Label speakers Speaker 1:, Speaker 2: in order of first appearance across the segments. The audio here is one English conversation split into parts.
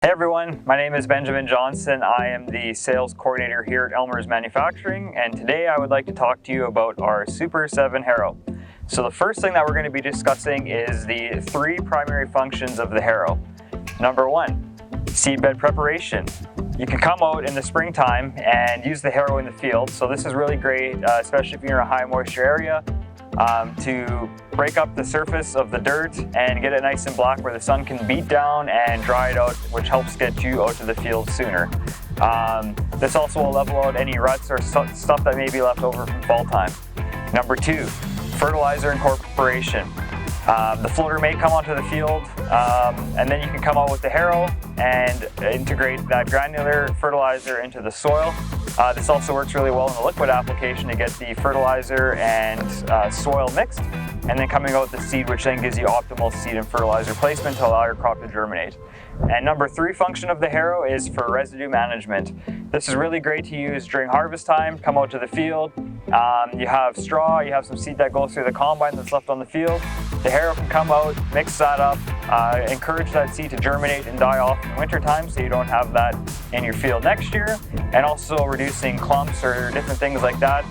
Speaker 1: Hey everyone, my name is Benjamin Johnson. I am the sales coordinator here at Elmer's Manufacturing, and today I would like to talk to you about our Super 7 Harrow. So the first thing that we're going to be discussing is the three primary functions of the Harrow. Number one, seedbed preparation. You can come out in the springtime and use the Harrow in the field. So this is really great, especially if you're in a high moisture area, to break up the surface of the dirt and get it nice and black where the sun can beat down and dry it out, which helps get you out to the field sooner. This also will level out any ruts or stuff that may be left over from fall time. Number two, fertilizer incorporation. The floater may come onto the field, and then you can come out with the Harrow and integrate that granular fertilizer into the soil. This also works really well in the liquid application to get the fertilizer and soil mixed, and then coming out with the seed, which then gives you optimal seed and fertilizer placement to allow your crop to germinate. And number three function of the Harrow is for residue management. This is really great to use during harvest time. Come out to the field, you have straw, you have some seed that goes through the combine that's left on the field. The Harrow can come out, mix that up, encourage that seed to germinate and die off in winter time so you don't have that in your field next year, and also reducing clumps or different things like that.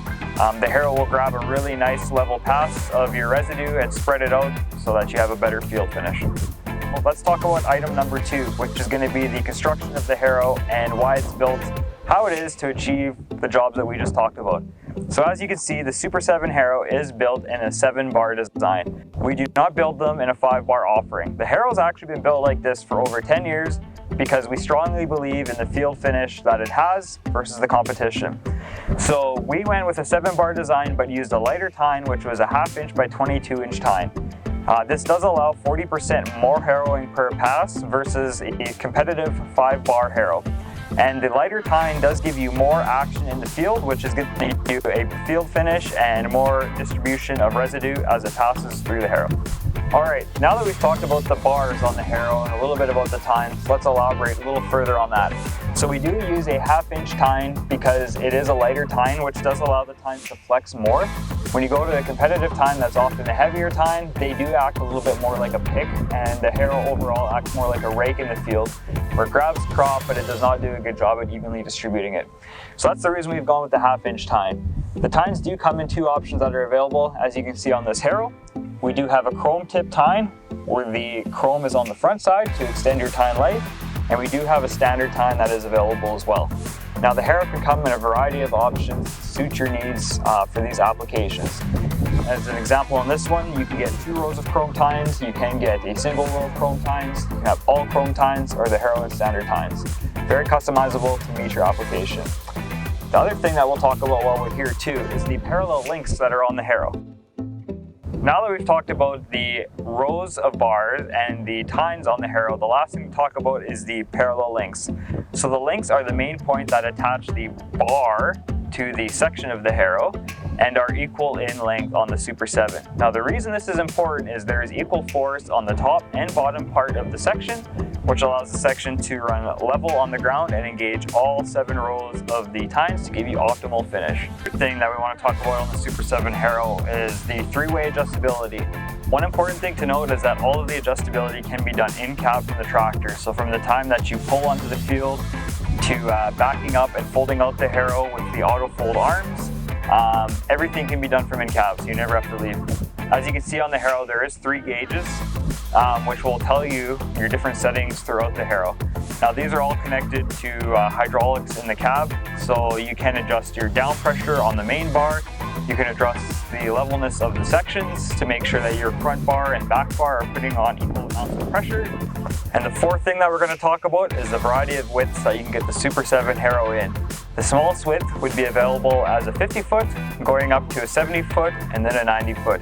Speaker 1: The Harrow will grab a really nice level pass of your residue and spread it out so that you have a better field finish. Well, let's talk about item number two, which is going to be the construction of the Harrow and why it's built, how it is to achieve the jobs that we just talked about. So as you can see, the Super 7 Harrow is built in a 7-bar design. We do not build them in a 5-bar offering. The Harrow's actually been built like this for over 10 years because we strongly believe in the field finish that it has versus the competition. So we went with a 7-bar design but used a lighter tine, which was a 1/2 inch by 22 inch tine. This does allow 40% more harrowing per pass versus a competitive 5-bar Harrow. And the lighter tine does give you more action in the field, which is going to give you a field finish and more distribution of residue as it passes through the Harrow. Alright, now that we've talked about the bars on the Harrow and a little bit about the tines, let's elaborate a little further on that. So we do use a 1/2 inch tine because it is a lighter tine, which does allow the tines to flex more. When you go to a competitive tine that's often a heavier tine, they do act a little bit more like a pick, and the Harrow overall acts more like a rake in the field, where it grabs crop but it does not do a good job at evenly distributing it. So that's the reason we've gone with the 1/2 inch tine. The tines do come in two options that are available, as you can see on this Harrow. We do have a chrome tip tine, where the chrome is on the front side to extend your tine life, and we do have a standard tine that is available as well. Now the Harrow can come in a variety of options to suit your needs for these applications. As an example on this one, you can get 2 rows of chrome tines, you can get a single row of chrome tines, you can have all chrome tines, or the Harrow and standard tines. Very customizable to meet your application. The other thing that we'll talk about while we're here too is the parallel links that are on the Harrow. Now that we've talked about the rows of bars and the tines on the Harrow, the last thing to talk about is the parallel links. So the links are the main point that attach the bar to the section of the Harrow and are equal in length on the Super 7. Now the reason this is important is there is equal force on the top and bottom part of the section, which allows the section to run level on the ground and engage all 7 rows of the tines to give you optimal finish. The thing that we want to talk about on the Super 7 Harrow is the 3-way adjustability. One important thing to note is that all of the adjustability can be done in cab from the tractor. So from the time that you pull onto the field to backing up and folding out the Harrow with the auto fold arms, everything can be done from in cab, so you never have to leave. As you can see on the Harrow, there is 3 gauges, which will tell you your different settings throughout the Harrow. Now these are all connected to hydraulics in the cab, so you can adjust your down pressure on the main bar. You can adjust the levelness of the sections to make sure that your front bar and back bar are putting on equal amounts of pressure. And the fourth thing that we're going to talk about is the variety of widths that you can get the Super 7 Harrow in. The smallest width would be available as a 50 foot, going up to a 70 foot, and then a 90 foot.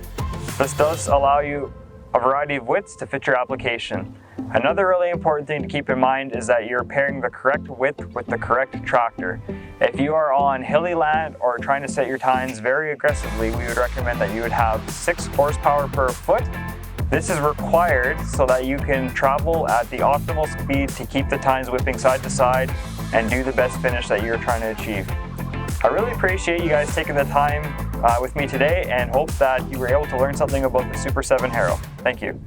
Speaker 1: This does allow you a variety of widths to fit your application. Another really important thing to keep in mind is that you're pairing the correct width with the correct tractor. If you are on hilly land or trying to set your tines very aggressively, we would recommend that you would have 6 horsepower per foot. This is required so that you can travel at the optimal speed to keep the tines whipping side to side and do the best finish that you're trying to achieve. I really appreciate you guys taking the time with me today and hope that you were able to learn something about the Super 7 Harrow. Thank you.